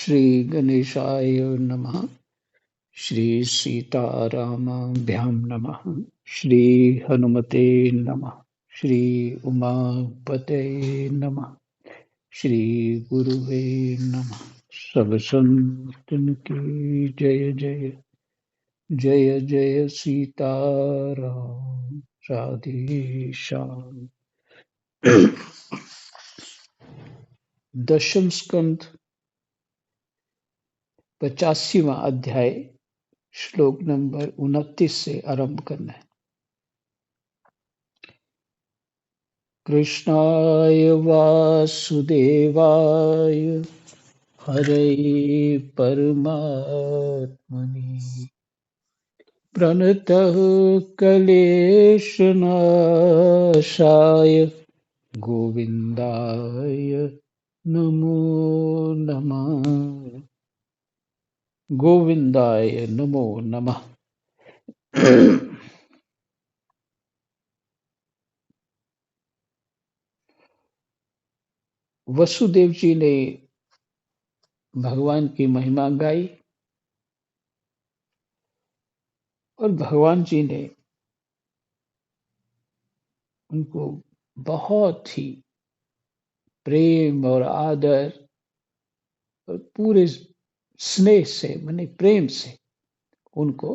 श्री गणेशाय नमः। श्री सीतारामाभ्यां नमः। श्री हनुमते नमः। श्री उमापते नमः। श्री गुरुवे नमः। सब संतन की जय जय। जय जय सीताराम। राधे श्याम। दशम स्कंद 85वां अध्याय श्लोक नंबर 29 से आरंभ करना है। कृष्णाय वासुदेवाय हरये परमात्मने प्रणतः क्लेशनाशाय गोविन्दाय नमो नमः। गोविन्दाय नमो नमः। वसुदेव जी ने भगवान की महिमा गाई और भगवान जी ने उनको बहुत ही प्रेम और आदर और पूरे स्नेह से माने प्रेम से उनको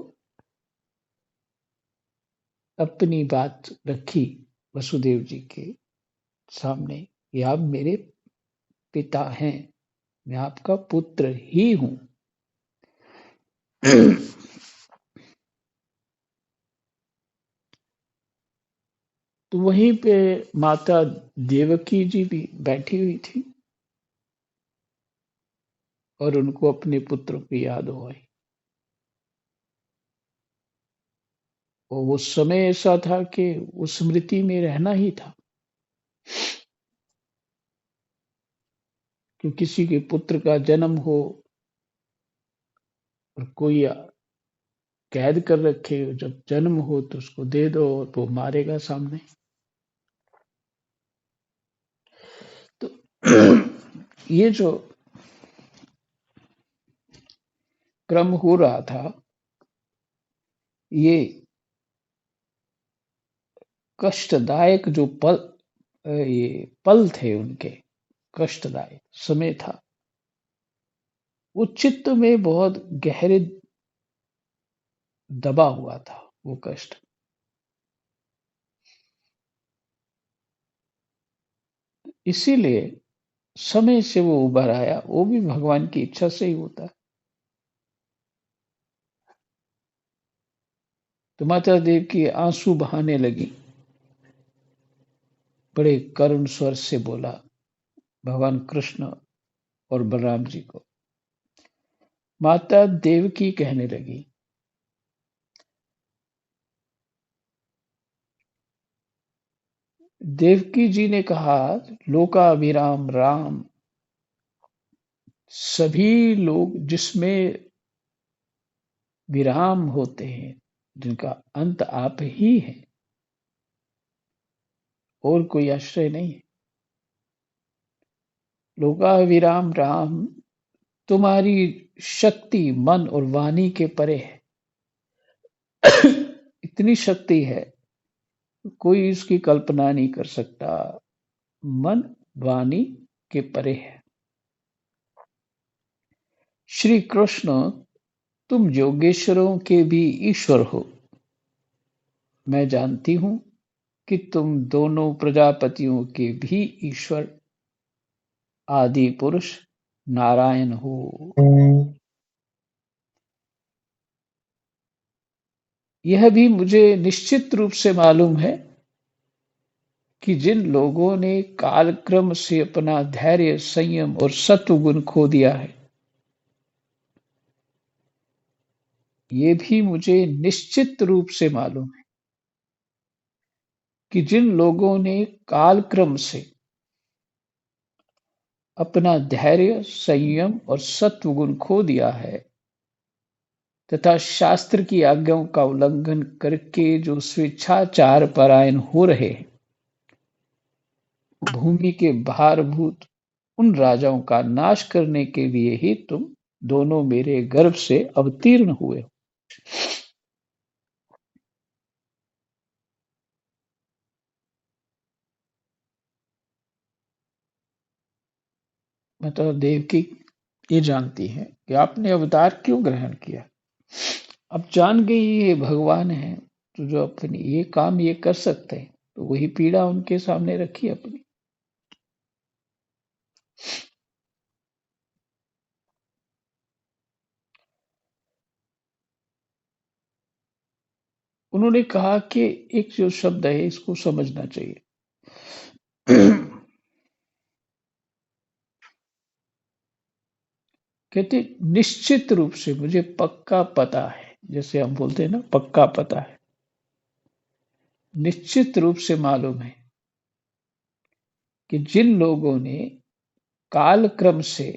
अपनी बात रखी वसुदेव जी के सामने कि आप मेरे पिता हैं, मैं आपका पुत्र ही हूं। तो वहीं पे माता देवकी जी भी बैठी हुई थी और उनको अपने पुत्र की याद हो आई। और वो समय ऐसा था कि उस स्मृति में रहना ही था कि किसी के पुत्र का जन्म हो और कोई कैद कर रखे, जब जन्म हो तो उसको दे दो और वो मारेगा सामने। तो ये जो क्रम हो रहा था, ये कष्टदायक जो ये पल थे उनके, कष्टदायक समय था। वो चित्त में बहुत गहरे दबा हुआ था वो कष्ट। इसीलिए समय से वो उभर आया, वो भी भगवान की इच्छा से ही होता है। तो माता देव की आंसू बहाने लगी, बड़े करुण स्वर से बोला भगवान कृष्ण और बलराम जी को। माता देवकी कहने लगी, देवकी जी ने कहा, लोकाभिराम राम, सभी लोग जिसमें विराम होते हैं, जिनका अंत आप ही है, और कोई आश्रय नहीं है। लोकाभिराम राम, तुम्हारी शक्ति मन और वाणी के परे है। इतनी शक्ति है, कोई इसकी कल्पना नहीं कर सकता। मन वाणी के परे है। श्री कृष्ण, तुम योगेश्वरों के भी ईश्वर हो। मैं जानती हूं कि तुम दोनों प्रजापतियों के भी ईश्वर आदि पुरुष नारायण हो। यह भी मुझे निश्चित रूप से मालूम है कि जिन लोगों ने कालक्रम से अपना धैर्य, संयम और सत्व गुण खो दिया है, ये भी मुझे निश्चित रूप से मालूम है कि जिन लोगों ने कालक्रम से अपना धैर्य, संयम और सत्व गुण खो दिया है तथा शास्त्र की आज्ञाओं का उल्लंघन करके जो स्वेच्छाचार परायण हो रहे हैं, भूमि के भारभूत उन राजाओं का नाश करने के लिए ही तुम दोनों मेरे गर्भ से अवतीर्ण हुए हो। मतलब देवकी ये जानती है कि आपने अवतार क्यों ग्रहण किया। अब जान गई ये भगवान है, तो जो अपनी ये काम ये कर सकते हैं, तो वही पीड़ा उनके सामने रखी अपनी। उन्होंने कहा कि एक जो शब्द है इसको समझना चाहिए। कहते निश्चित रूप से मुझे पक्का पता है, जैसे हम बोलते हैं ना पक्का पता है, निश्चित रूप से मालूम है कि जिन लोगों ने कालक्रम से,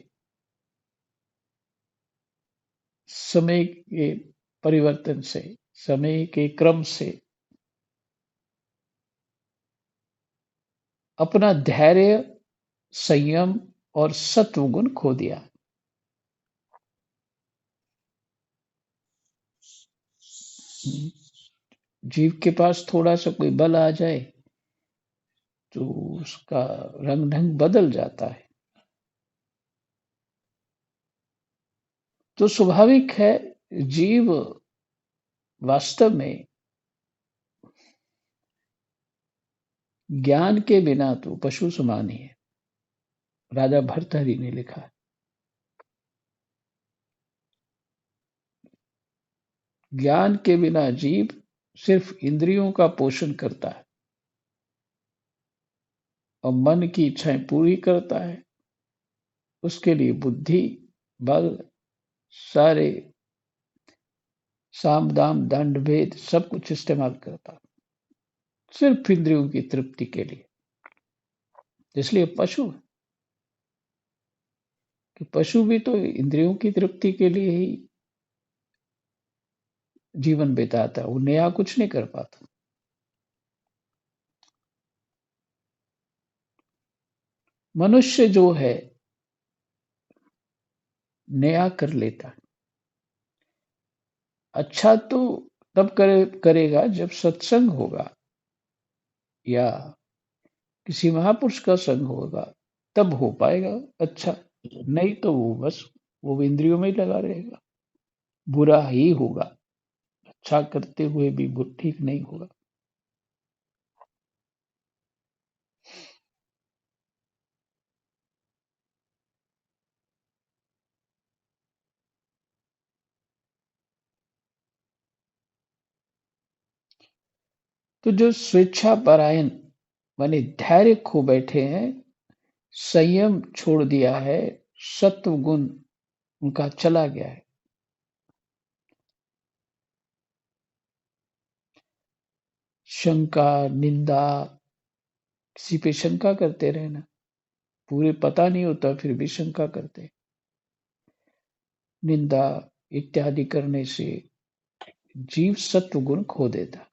समय के परिवर्तन से, समय के क्रम से अपना धैर्य, संयम और सत्व गुण खो दिया। जीव के पास थोड़ा सा कोई बल आ जाए तो उसका रंग ढंग बदल जाता है। तो स्वाभाविक है, जीव वास्तव में ज्ञान के बिना तो पशु समान ही है। राजा भर्तहरि ने लिखा है, ज्ञान के बिना जीव सिर्फ इंद्रियों का पोषण करता है और मन की इच्छाएं पूरी करता है। उसके लिए बुद्धि, बल, सारे साम दाम दंड भेद सब कुछ इस्तेमाल करता है, सिर्फ इंद्रियों की तृप्ति के लिए। इसलिए पशु है, कि पशु भी तो इंद्रियों की तृप्ति के लिए ही जीवन बिताता है, वो नया कुछ नहीं कर पाता। मनुष्य जो है नया कर लेता है। अच्छा तो तब करेगा जब सत्संग होगा या किसी महापुरुष का संग होगा, तब हो पाएगा अच्छा। नहीं तो वो बस वो इंद्रियों में ही लगा रहेगा, बुरा ही होगा। अच्छा करते हुए भी ठीक नहीं होगा। तो जो स्वेच्छा परायण माने धैर्य खो बैठे हैं, संयम छोड़ दिया है, सत्व गुण उनका चला गया है। शंका, निंदा, किसी पे शंका करते रहना, पूरे पता नहीं होता फिर भी शंका करते, निंदा इत्यादि करने से जीव सत्व गुण खो देता,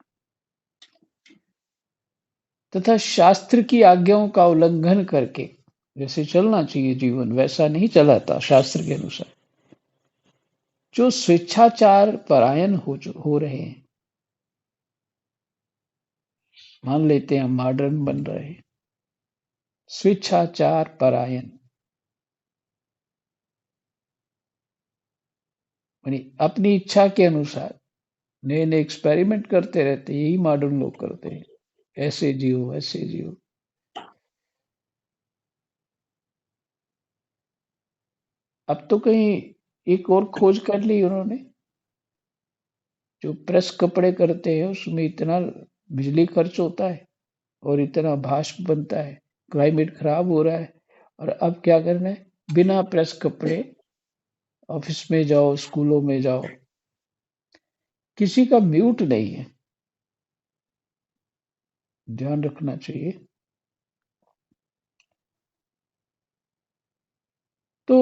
तथा शास्त्र की आज्ञाओं का उल्लंघन करके जैसे चलना चाहिए जीवन वैसा नहीं चलाता शास्त्र के अनुसार। जो स्वेच्छाचार परायण हो रहे हैं, मान लेते हैं हम मॉडर्न बन रहे हैं, स्वेच्छाचार परायण यानी अपनी इच्छा के अनुसार नए नए एक्सपेरिमेंट करते रहते हैं, यही मॉडर्न लोग करते हैं, ऐसे जियो वैसे जियो। अब तो कहीं एक और खोज कर ली उन्होंने, जो प्रेस कपड़े करते हैं उसमें इतना बिजली खर्च होता है और इतना भाष्प बनता है, क्लाइमेट खराब हो रहा है, और अब क्या करना है, बिना प्रेस कपड़े ऑफिस में जाओ, स्कूलों में जाओ, किसी का म्यूट नहीं है। ध्यान रखना चाहिए। तो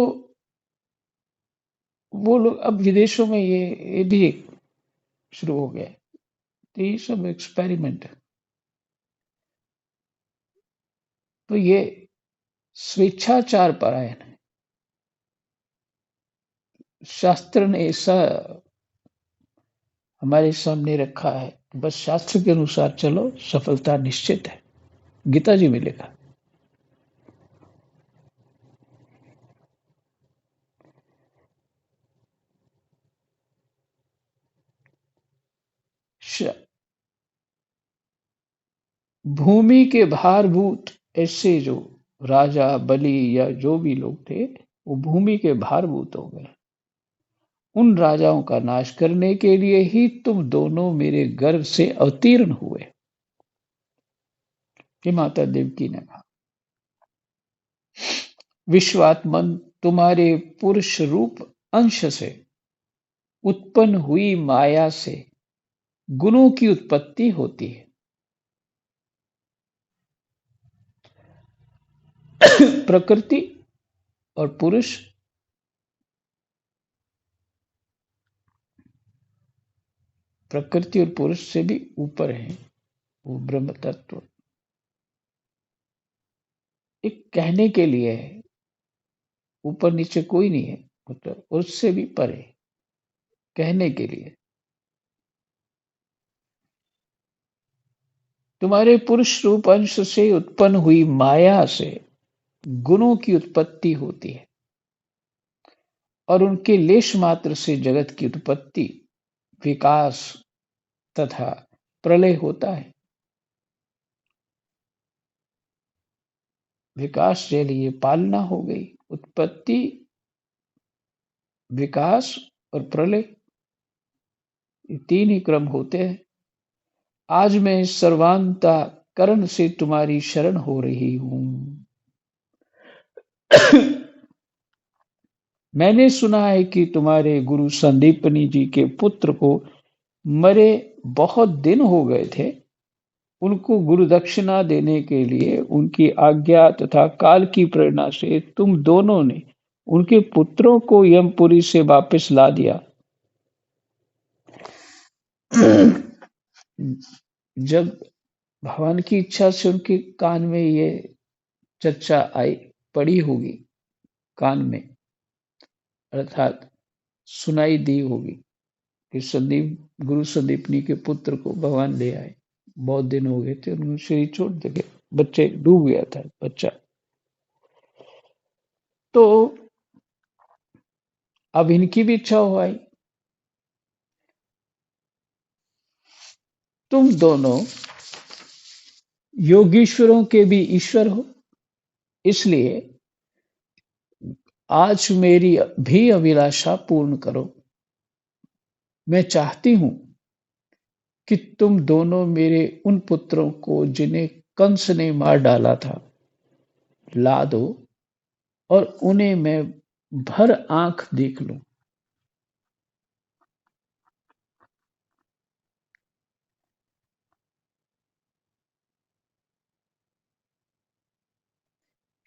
वो लोग अब विदेशों में ये भी शुरू हो गया है। तो ये सब एक्सपेरिमेंट है। तो ये स्वेच्छाचार परायण है। शास्त्र ने ऐसा हमारे सामने रखा है, बस शास्त्र के अनुसार चलो, सफलता निश्चित है। गीता जी में लिखा। भूमि के भारभूत ऐसे जो राजा बलि या जो भी लोग थे, वो भूमि के भारभूत हो गए। उन राजाओं का नाश करने के लिए ही तुम दोनों मेरे गर्भ से अवतीर्ण हुए, कि माता देवकी ने कहा। विश्वात्मन तुम्हारे पुरुष रूप अंश से उत्पन्न हुई माया से गुणों की उत्पत्ति होती है। प्रकृति और पुरुष प्रकृति और पुरुष से भी ऊपर है वो ब्रह्म तत्व। एक कहने के लिए है, ऊपर नीचे कोई नहीं है, मतलब उससे भी परे, कहने के लिए। तुम्हारे पुरुष रूप अंश से उत्पन्न हुई माया से गुणों की उत्पत्ति होती है और उनके लेश मात्र से जगत की उत्पत्ति, विकास तथा प्रलय होता है। विकास के लिए पालना हो गई, उत्पत्ति, विकास और प्रलय, ये तीन ही क्रम होते हैं। आज मैं सर्वांतःकरण से तुम्हारी शरण हो रही हूं। मैंने सुना है कि तुम्हारे गुरु संदीपनी जी के पुत्र को मरे बहुत दिन हो गए थे। उनको गुरु दक्षिणा देने के लिए उनकी आज्ञा तथा काल की प्रेरणा से तुम दोनों ने उनके पुत्रों को यमपुरी से वापस ला दिया। जब भगवान की इच्छा से उनके कान में ये चर्चा आई, पड़ी होगी कान में, अर्थात सुनाई दी होगी कि गुरु संदीपनी के पुत्र को भगवान ले आए, बहुत दिन हो गए थे, उन्होंने शरीर छोड़ दिया, बच्चे डूब गया था बच्चा। तो अब इनकी भी इच्छा हो आई। तुम दोनों योगीश्वरों के भी ईश्वर हो, इसलिए आज मेरी भी अभिलाषा पूर्ण करो। मैं चाहती हूं कि तुम दोनों मेरे उन पुत्रों को जिन्हें कंस ने मार डाला था ला दो और उन्हें मैं भर आंख देख लूं।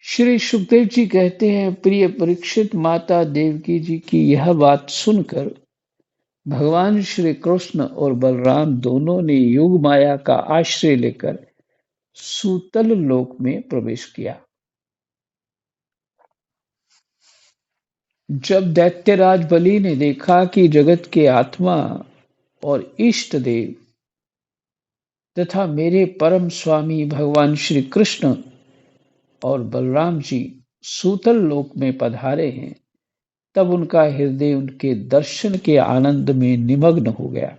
श्री सुखदेव जी कहते हैं, प्रिय परीक्षित, माता देवकी जी की यह बात सुनकर भगवान श्री कृष्ण और बलराम दोनों ने योग माया का आश्रय लेकर सूतल लोक में प्रवेश किया। जब दैत्यराज बलि ने देखा कि जगत के आत्मा और इष्ट देव तथा मेरे परम स्वामी भगवान श्री कृष्ण और बलराम जी सूतल लोक में पधारे हैं, तब उनका हृदय उनके दर्शन के आनंद में निमग्न हो गया।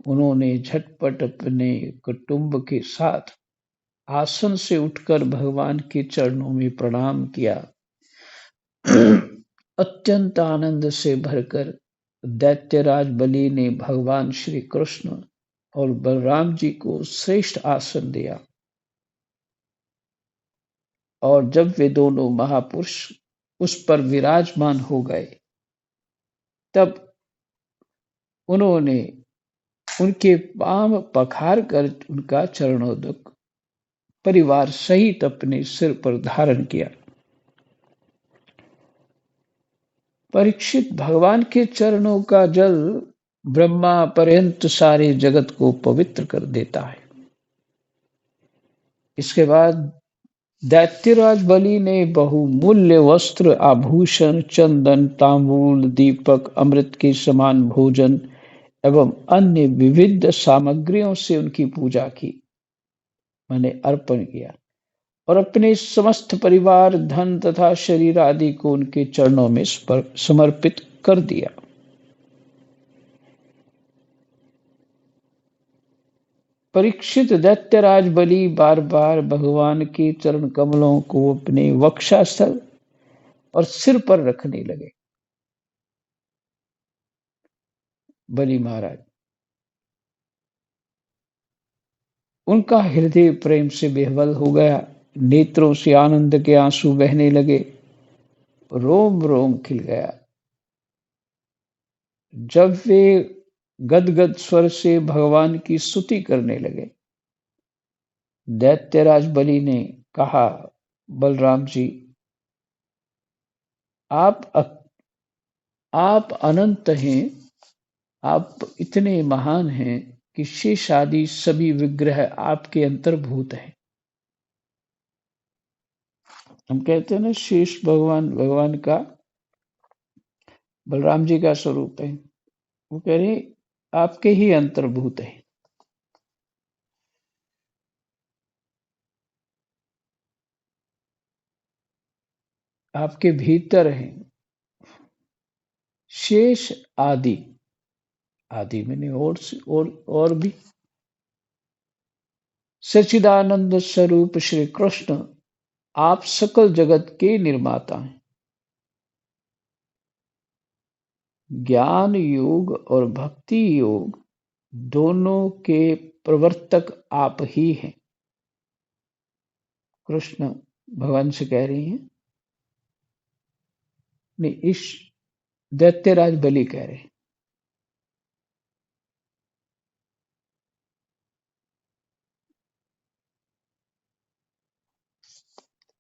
उन्होंने झटपट अपने कुटुंब के साथ आसन से उठकर भगवान के चरणों में प्रणाम किया। अत्यंत आनंद से भरकर दैत्यराज बलि ने भगवान श्री कृष्ण और बलराम जी को श्रेष्ठ आसन दिया और जब वे दोनों महापुरुष उस पर विराजमान हो गए, तब उन्होंने उनके पांव पखार कर उनका चरणोदक परिवार सहित अपने सिर पर धारण किया। परीक्षित, भगवान के चरणों का जल ब्रह्मा पर्यंत सारे जगत को पवित्र कर देता है। इसके बाद दैत्यराज बलि ने बहुमूल्य वस्त्र, आभूषण, चंदन, तांबूल, दीपक, अमृत के समान भोजन एवं अन्य विविध सामग्रियों से उनकी पूजा की, मैंने अर्पण किया, और अपने समस्त परिवार, धन तथा शरीर आदि को उनके चरणों में समर्पित कर दिया। परीक्षित, दैत्यराज बलि बार बार भगवान के चरण कमलों को अपने वक्षस्थल और सिर पर रखने लगे। बलि महाराज, उनका हृदय प्रेम से बेहवल हो गया, नेत्रों से आनंद के आंसू बहने लगे, रोम रोम खिल गया। जब वे गदगद स्वर से भगवान की स्तुति करने लगे, दैत्यराज बलि ने कहा, बलराम जी, आप अनंत हैं, आप इतने महान हैं कि शेष आदि सभी विग्रह आपके अंतर्भूत हैं। हम कहते हैं ना, शेष भगवान का बलराम जी का स्वरूप है। वो कह रहे आपके ही अंतर्भूत है, आपके भीतर है। शेष आदि, आदि मैंने और भी, सच्चिदानंद स्वरूप श्री कृष्ण, आप सकल जगत के निर्माता हैं। ज्ञान योग और भक्ति योग दोनों के प्रवर्तक आप ही हैं। कृष्ण भगवान से कह रही हैं, नहीं, इस दैत्यराज बलि कह रहे हैं।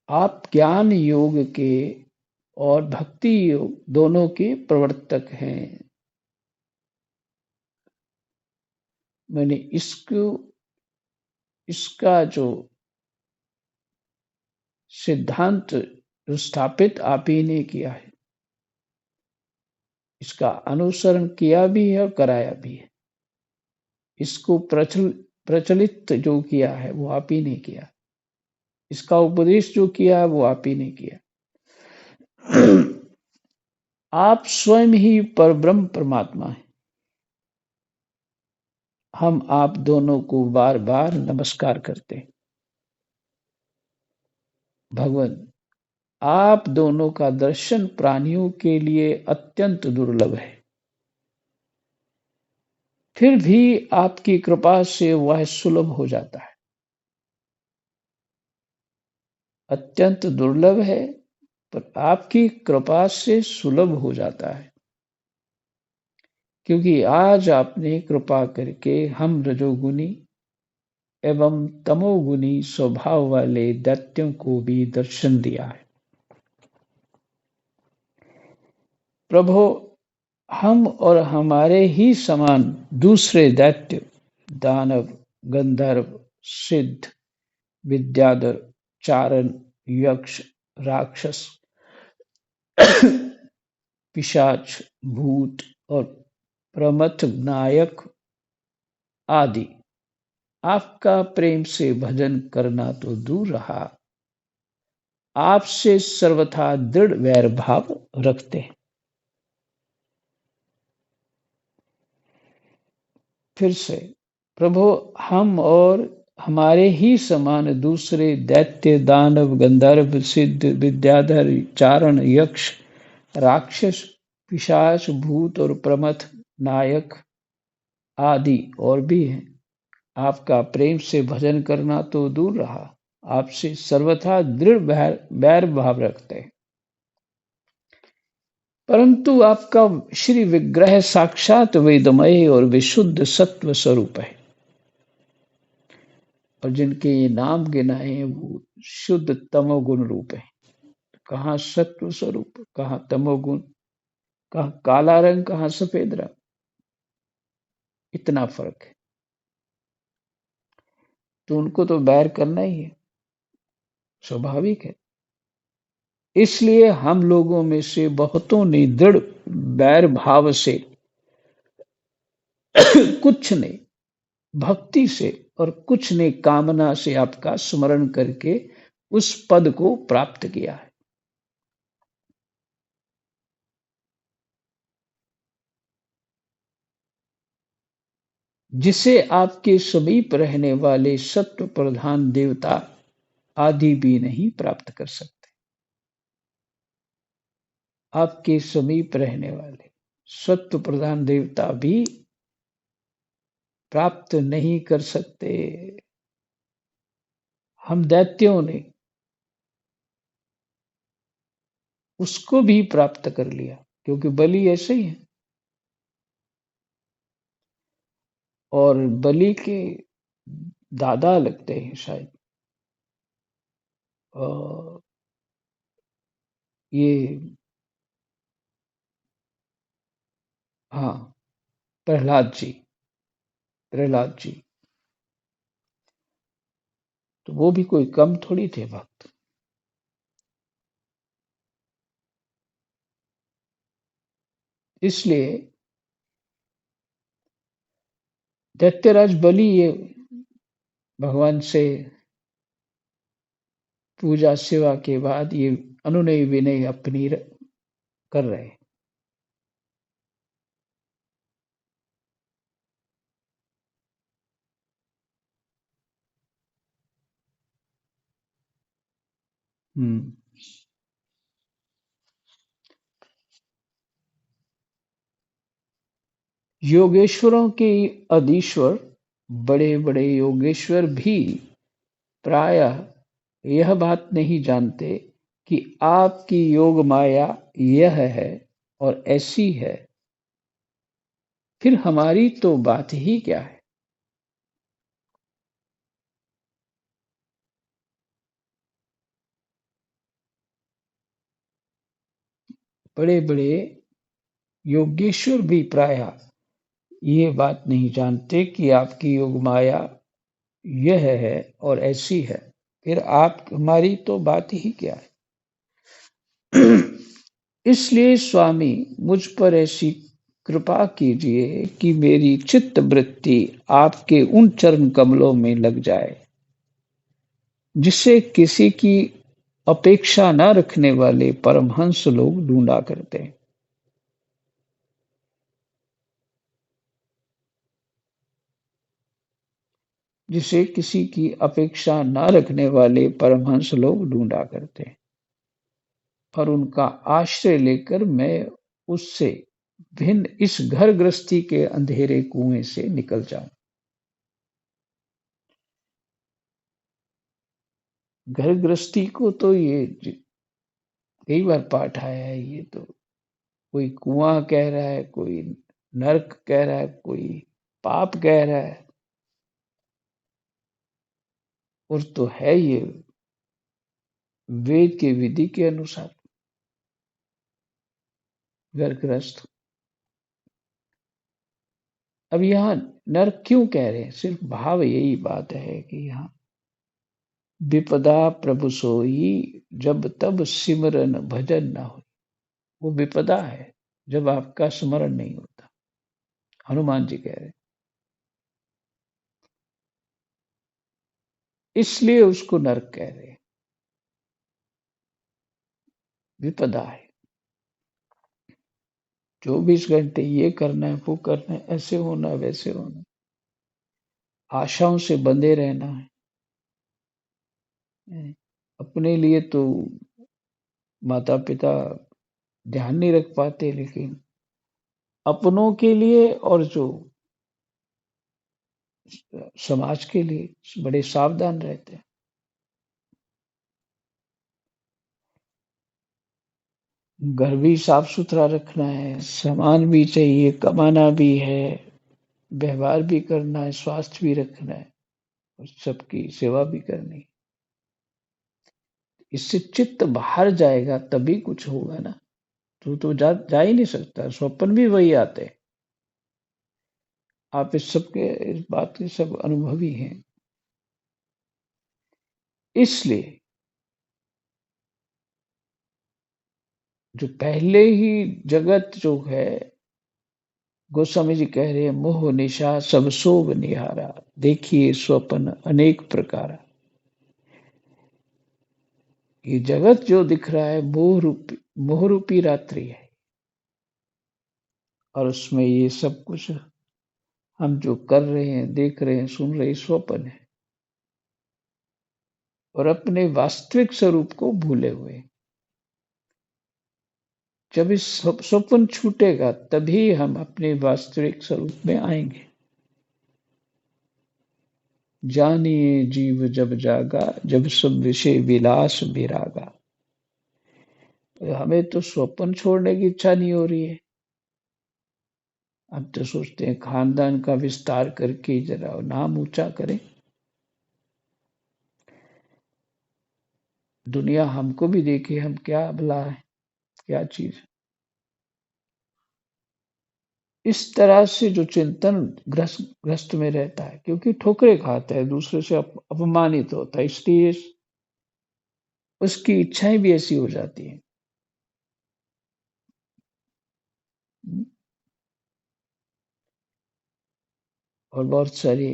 आप ज्ञान योग के और भक्ति योग दोनों के प्रवर्तक हैं। मैंने इसका जो सिद्धांत स्थापित आप ही ने किया है, इसका अनुसरण किया भी है और कराया भी है। इसको प्रचलित जो किया है वो आप ही ने किया, इसका उपदेश जो किया है वो आप ही ने किया। आप स्वयं ही परब्रह्म परमात्मा हैं। हम आप दोनों को बार बार नमस्कार करते हैं। भगवान, आप दोनों का दर्शन प्राणियों के लिए अत्यंत दुर्लभ है, फिर भी आपकी कृपा से वह सुलभ हो जाता है। अत्यंत दुर्लभ है, पर आपकी कृपा से सुलभ हो जाता है, क्योंकि आज आपने कृपा करके हम रजोगुनी एवं तमोगुनी स्वभाव वाले दैत्यों को भी दर्शन दिया है। प्रभु, हम और हमारे ही समान दूसरे दैत्य, दानव, गंधर्व, सिद्ध, विद्याधर, चारण, यक्ष, राक्षस, पिशाच, भूत और प्रमथ नायक आदि आपका प्रेम से भजन करना तो दूर रहा, आपसे सर्वथा दृढ़ वैर भाव रखते हैं। फिर से, प्रभु, हम और हमारे ही समान दूसरे दैत्य, दानव, गंधर्व, सिद्ध, विद्याधर, चारण, यक्ष, राक्षस, पिशाच, भूत और प्रमथ नायक आदि और भी हैं। आपका प्रेम से भजन करना तो दूर रहा, आपसे सर्वथा दृढ़ बैर भाव रखते हैं। परंतु आपका श्री विग्रह साक्षात वेदमय और विशुद्ध सत्व स्वरूप है, और जिनके ये नाम गिनाए हैं वो शुद्ध तमोगुण रूप है। कहाँ सत्व स्वरूप, कहाँ तमोगुण, कहाँ काला रंग, कहाँ सफेद रंग, इतना फर्क है। तो उनको तो बैर करना ही है। स्वाभाविक है। इसलिए हम लोगों में से बहुतों ने दृढ़ बैर भाव से कुछ ने भक्ति से और कुछ ने कामना से आपका स्मरण करके उस पद को प्राप्त किया है। जिसे आपके समीप रहने वाले सत्व प्रधान देवता आदि भी नहीं प्राप्त कर सकते। आपके समीप रहने वाले सत्व प्रधान देवता भी प्राप्त नहीं कर सकते। हम दैत्यों ने उसको भी प्राप्त कर लिया, क्योंकि बलि ऐसे ही है। और बलि के दादा लगते हैं शायद, ये, हाँ, प्रहलाद जी, प्रहलाद जी। तो वो भी कोई कम थोड़ी थे भक्त। इसलिए दैत्यराज बलि ये भगवान से पूजा सेवा के बाद ये अनुनय विनय अपनी कर रहे हैं। हम्म। योगेश्वरों के अधीश्वर बड़े बड़े योगेश्वर भी प्रायः यह बात नहीं जानते कि आपकी योग माया यह है और ऐसी है, फिर हमारी तो बात ही क्या है। बड़े बड़े योगेश्वर भी प्रायः ये बात नहीं जानते कि आपकी योग माया यह है और ऐसी है, फिर आप हमारी तो बात ही क्या है। इसलिए स्वामी मुझ पर ऐसी कृपा कीजिए कि मेरी चित्त वृत्ति आपके उन चरण कमलों में लग जाए, जिससे किसी की अपेक्षा न रखने वाले परमहंस लोग ढूंढा करते हैं। जिसे किसी की अपेक्षा न रखने वाले परमहंस लोग ढूंढा करते हैं, और उनका आश्रय लेकर मैं उससे भिन्न इस घर गृहस्थी के अंधेरे कुएं से निकल जाऊं। घर गृहस्थी को तो ये कई बार पाठ आया है। ये तो कोई कुआं कह रहा है, कोई नरक कह रहा है, कोई पाप कह रहा है, और तो है ये वेद के विधि के अनुसार घर गृहस्थ। अब यहाँ नरक क्यों कह रहे हैं? सिर्फ भाव यही बात है कि यहाँ विपदा प्रभु सोई जब तब सिमरन भजन न हो। वो विपदा है जब आपका स्मरण नहीं होता। हनुमान जी कह रहे हैं, इसलिए उसको नरक कह रहे हैं, विपदा है। 24 घंटे ये करना है, वो करना है, ऐसे होना है, वैसे होना है, आशाओं से बंधे रहना है। अपने लिए तो माता पिता ध्यान नहीं रख पाते, लेकिन अपनों के लिए और जो समाज के लिए बड़े सावधान रहते हैं। घर भी साफ सुथरा रखना है, सामान भी चाहिए, कमाना भी है, व्यवहार भी करना है, स्वास्थ्य भी रखना है, और सबकी सेवा भी करनी है। इससे चित्त बाहर जाएगा तभी कुछ होगा ना। तो जा ही नहीं सकता। स्वप्न भी वही आते हैं। आप इस बात के सब अनुभवी हैं। इसलिए जो पहले ही जगत जो है, गोस्वामी जी कह रहे हैं, मोह निशा सब सोग निहारा, देखिए स्वप्न अनेक प्रकार। ये जगत जो दिख रहा है मोह रूपी रात्रि है, और उसमें ये सब कुछ हम जो कर रहे हैं, देख रहे हैं, सुन रहे हैं, स्वप्न है, और अपने वास्तविक स्वरूप को भूले हुए। जब इस स्वप्न छूटेगा तभी हम अपने वास्तविक स्वरूप में आएंगे। जानिए जीव जब जागा, जब सब विषय विलास विरागा। तो हमें तो स्वप्न छोड़ने की इच्छा नहीं हो रही है। अब तो सोचते हैं खानदान का विस्तार करके जरा नाम ऊंचा करें। दुनिया हमको भी देखे, हम क्या भला है, क्या चीज। इस तरह से जो चिंतन ग्रस्त में रहता है, क्योंकि ठोकरे खाता है, दूसरे से अपमानित होता है, इसलिए उसकी इच्छाएं भी ऐसी हो जाती हैं। और बहुत सारी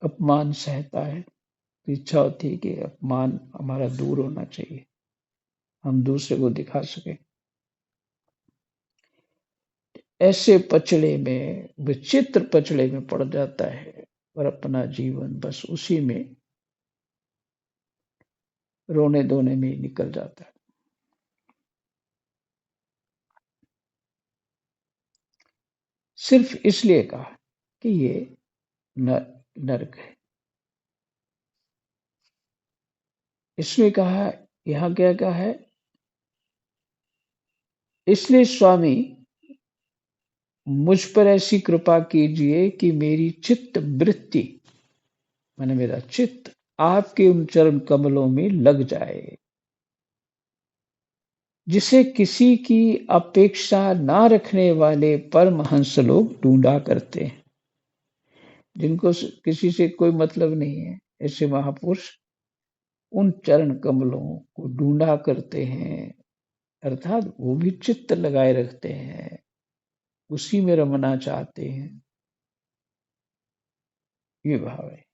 अपमान सहता है, तो इच्छा होती है कि अपमान हमारा दूर होना चाहिए, हम दूसरे को दिखा सके। ऐसे पचड़े में, विचित्र पचड़े में पड़ जाता है, और अपना जीवन बस उसी में रोने धोने में ही निकल जाता है। सिर्फ इसलिए कहा कि ये नरक है। इसमें कहा, यहाँ क्या कहा है, इसलिए स्वामी मुझ पर ऐसी कृपा कीजिए कि मेरी चित्त वृत्ति, माने मेरा चित्त आपके उन चरण कमलों में लग जाए, जिसे किसी की अपेक्षा ना रखने वाले परमहंस लोग ढूंढा करते हैं। जिनको किसी से कोई मतलब नहीं है, ऐसे महापुरुष उन चरण कमलों को ढूंढा करते हैं, अर्थात वो भी चित्त लगाए रखते हैं, उसी में रमना चाहते हैं। ये भाव है।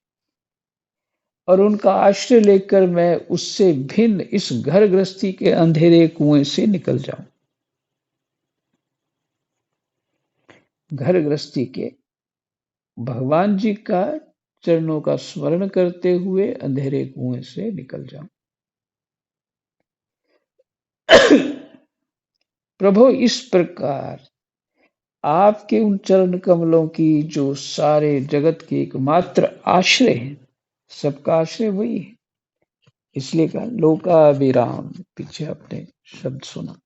और उनका आश्रय लेकर मैं उससे भिन्न इस घर गृहस्थी के अंधेरे कुएं से निकल जाऊं। घर गृहस्थी के भगवान जी का चरणों का स्मरण करते हुए अंधेरे कुएं से निकल जाऊं। प्रभु, इस प्रकार आपके उन चरण कमलों की जो सारे जगत के एकमात्र आश्रय है, सबका आश्रय वही है। इसलिए कहा लोकाभिराम, पीछे आपने शब्द सुना।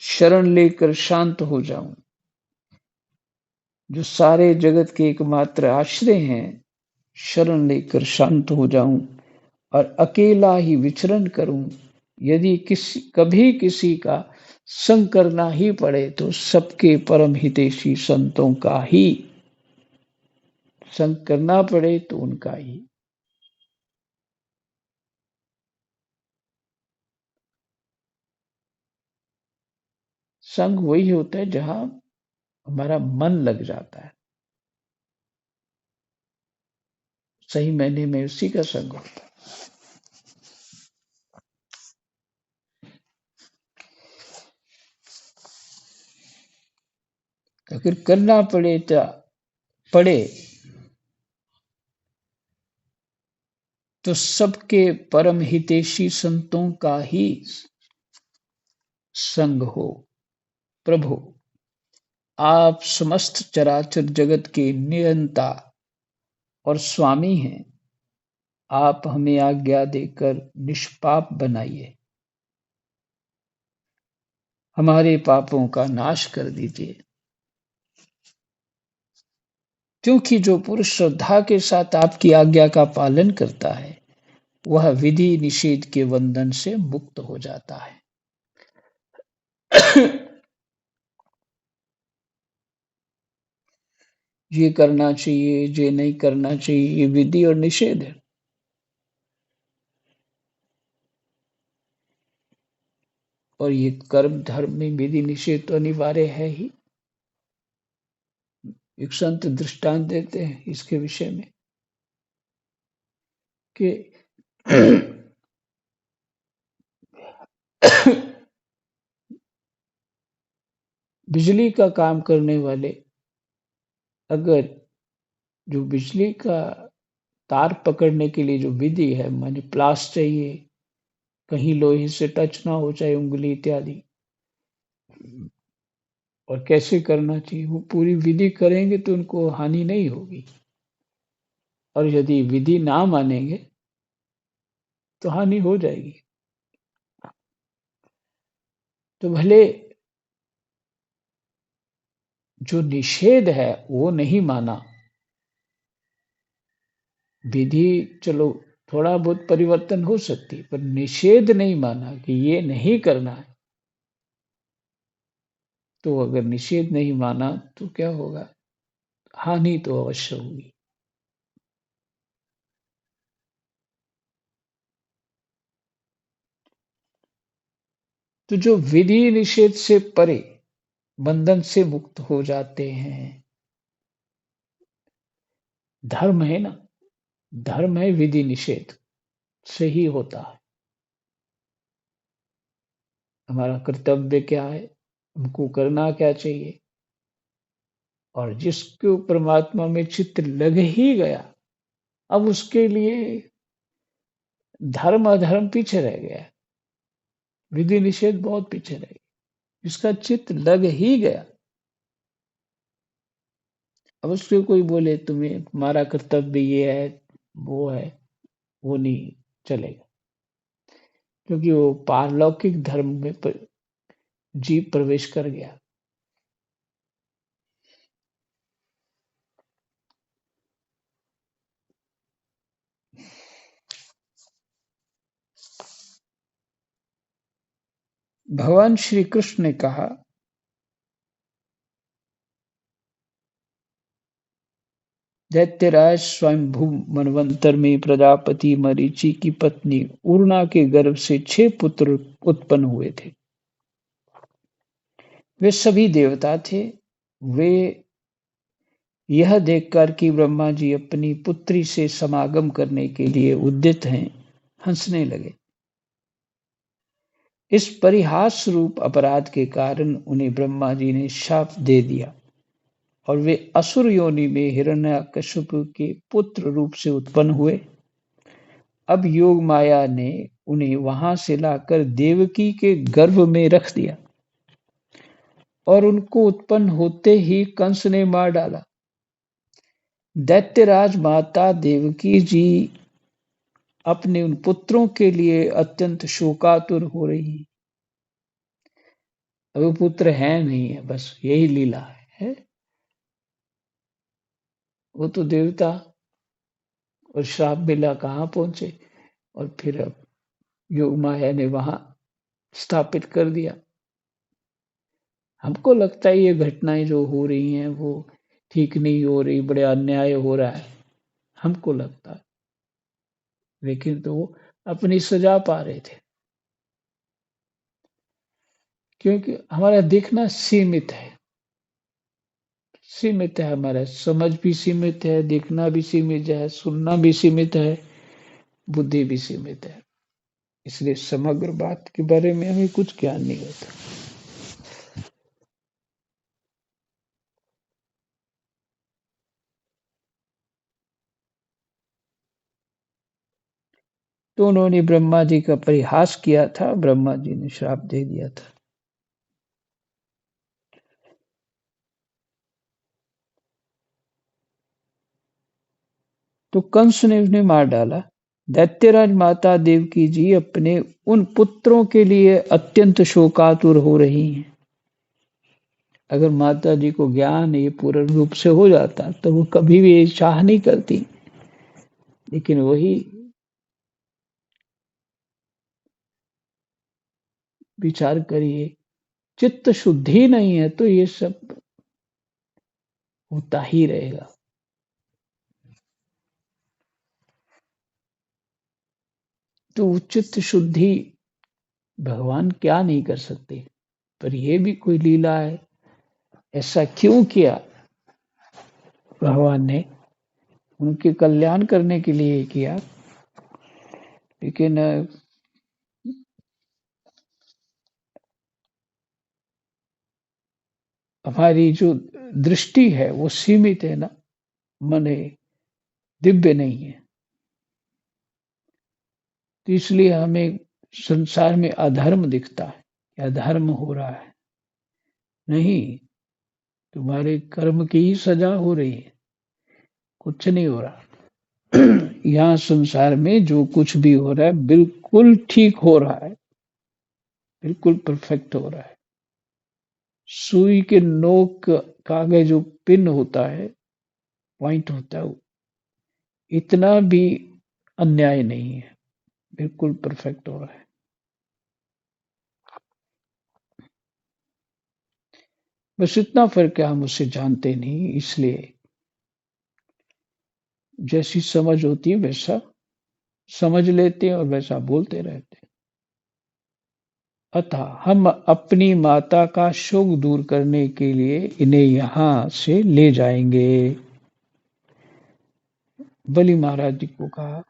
शरण लेकर शांत हो जाऊं, जो सारे जगत के एकमात्र आश्रय हैं, शरण लेकर शांत हो जाऊं और अकेला ही विचरण करूं। यदि कभी किसी का संग करना ही पड़े तो सबके परम हितैषी संतों का ही संग करना पड़े, तो उनका ही। संग वही होता है जहां हमारा मन लग जाता है, सही मायने में उसी का संग होता है। अगर करना पड़े तो सबके परम हितैषी संतों का ही संग हो। प्रभु, आप समस्त चराचर जगत के नियंता और स्वामी हैं। आप हमें आज्ञा देकर निष्पाप बनाइए, हमारे पापों का नाश कर दीजिए। क्योंकि जो पुरुष श्रद्धा के साथ आपकी आज्ञा का पालन करता है, वह विधि निषेध के बंधन से मुक्त हो जाता है। ये करना चाहिए, ये नहीं करना चाहिए, ये विधि और निषेध है। और ये कर्म धर्म में विधि निषेध तो अनिवार्य है ही। एक संत दृष्टांत देते हैं इसके विषय में कि बिजली का काम करने वाले अगर जो बिजली का तार पकड़ने के लिए जो विधि है, माने प्लास चाहिए, कहीं लोहे से टच ना हो, चाहे उंगली इत्यादि, और कैसे करना चाहिए वो पूरी विधि करेंगे तो उनको हानि नहीं होगी। और यदि विधि ना मानेंगे तो हानि हो जाएगी। तो भले जो निषेध है वो नहीं माना, विधि चलो थोड़ा बहुत परिवर्तन हो सकती है, पर निषेध नहीं माना कि ये नहीं करना है, तो अगर निषेध नहीं माना तो क्या होगा? हानि तो अवश्य होगी। तो जो विधि निषेध से परे बंधन से मुक्त हो जाते हैं, धर्म है ना, धर्म है विधि निषेध से ही होता है। हमारा कर्तव्य क्या है, हमको करना क्या चाहिए, और जिसको परमात्मा में चित्त लग ही गया, अब उसके लिए धर्म अधर्म पीछे रह गया, विधि निषेध बहुत पीछे रह गया। जिसका चित्त लग ही गया, अब उसको कोई बोले तुम्हें तुम्हारा कर्तव्य ये है वो है, वो नहीं चलेगा, क्योंकि वो पारलौकिक धर्म में जीव प्रवेश कर गया। भगवान श्री कृष्ण ने कहा, दैत्यराज स्वयंभू मनवंतर में प्रजापति मरीचि की पत्नी उर्णा के गर्भ से 6 पुत्र उत्पन्न हुए थे। वे सभी देवता थे। वे यह देखकर कि ब्रह्मा जी अपनी पुत्री से समागम करने के लिए उद्यत हैं, हंसने लगे। इस परिहास रूप अपराध के कारण उन्हें ब्रह्मा जी ने शाप दे दिया और वे असुर योनि में हिरण्यकश्यप के पुत्र रूप से उत्पन्न हुए। अब योग माया ने उन्हें वहां से लाकर देवकी के गर्भ में रख दिया और उनको उत्पन्न होते ही कंस ने मार डाला। दैत्यराज माता देवकी जी अपने उन पुत्रों के लिए अत्यंत शोकातुर हो रही हैं। अब वो पुत्र है नहीं है, बस यही लीला है। वो तो देवता और श्राप मिला कहाँ पहुंचे, और फिर अब योग माया ने वहां स्थापित कर दिया। हमको लगता है ये घटनाएं जो हो रही हैं वो ठीक नहीं हो रही, बड़े अन्याय हो रहा है, हमको लगता है, लेकिन तो वो अपनी सजा पा रहे थे, क्योंकि हमारा देखना सीमित है, हमारा समझ भी सीमित है, देखना भी सीमित है, सुनना भी सीमित है, बुद्धि भी सीमित है। इसलिए समग्र बात के बारे में हमें कुछ ज्ञान नहीं होता। तो उन्होंने ब्रह्मा जी का परिहास किया था, ब्रह्मा जी ने श्राप दे दिया था। तो कंस ने उन्हें मार डाला। दैत्यराज माता देवकी जी अपने उन पुत्रों के लिए अत्यंत शोकातुर हो रही हैं। अगर माता जी को ज्ञान ये पूर्ण रूप से हो जाता तो वो कभी भी ये चाह नहीं करती, लेकिन वही विचार करिए, चित्त शुद्धि नहीं है तो ये सब होता ही रहेगा। तो चित्त शुद्धि भगवान क्या नहीं कर सकते, पर ये भी कोई लीला है। ऐसा क्यों किया भगवान ने? उनके कल्याण करने के लिए किया। लेकिन हमारी जो दृष्टि है वो सीमित है ना, मन है, दिव्य नहीं है। तो इसलिए हमें संसार में अधर्म दिखता है, अधर्म हो रहा है। नहीं, तुम्हारे कर्म की ही सजा हो रही है, कुछ नहीं हो रहा। यहाँ संसार में जो कुछ भी हो रहा है बिल्कुल ठीक हो रहा है, बिल्कुल परफेक्ट हो रहा है। सुई के नोक का आगे जो पिन होता है, पॉइंट होता है, इतना भी अन्याय नहीं है, बिल्कुल परफेक्ट हो रहा है। बस इतना फर्क है, हम उसे जानते नहीं, इसलिए जैसी समझ होती है वैसा समझ लेते हैं और वैसा बोलते रहते हैं। अतः हम अपनी माता का शोक दूर करने के लिए इन्हें यहाँ से ले जाएंगे। बलि महाराज जी को कहा।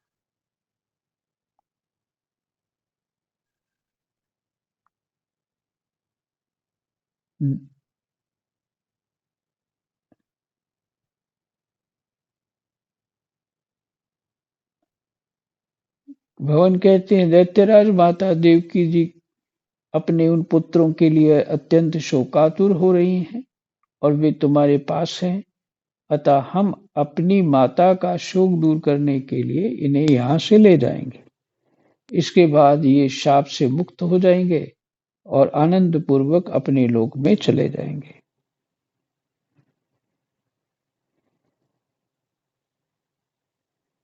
भगवान कहते हैं, दैत्यराज माता देवकी जी अपने उन पुत्रों के लिए अत्यंत शोकातुर हो रही हैं और वे तुम्हारे पास हैं। अतः हम अपनी माता का शोक दूर करने के लिए इन्हें यहाँ से ले जाएंगे। इसके बाद ये शाप से मुक्त हो जाएंगे और आनंद पूर्वक अपने लोक में चले जाएंगे।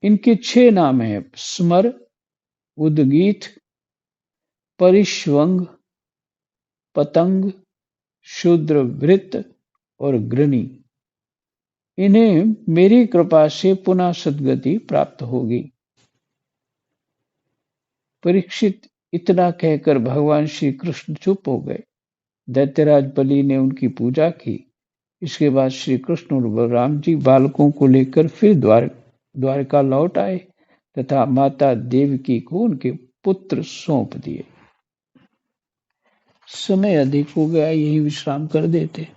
इनके 6 नाम हैं: स्मर, उद्गीत, परिष्वंग, पतंग, शूद्रवृत्त और गृणी। इन्हें मेरी कृपा से पुनः सद्गति प्राप्त होगी। परीक्षित, इतना कहकर भगवान श्री कृष्ण चुप हो गए। दैत्यराज बलि ने उनकी पूजा की। इसके बाद श्री कृष्ण और बलराम जी बालकों को लेकर फिर द्वारका लौट आए तथा माता देवकी को उनके पुत्र सौंप दिए। समय अधिक हो गया, यही विश्राम कर देते।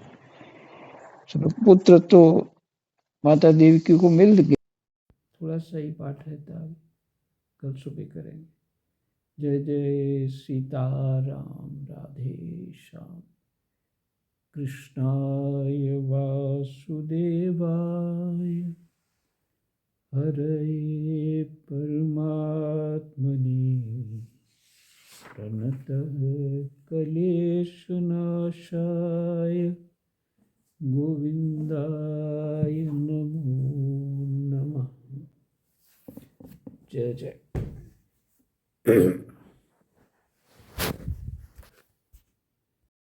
चलो, पुत्र तो माता देवकी को मिल गए। थोड़ा सा ही पाठ रहता है, कल सुबह करेंगे। जय जय सीताराम, राधे श्याम। कृष्णाय वासुदेवाय हरे परमात्मने प्रणतः क्लेशनाशाय गोविंदाय नमो नमः। जय जय।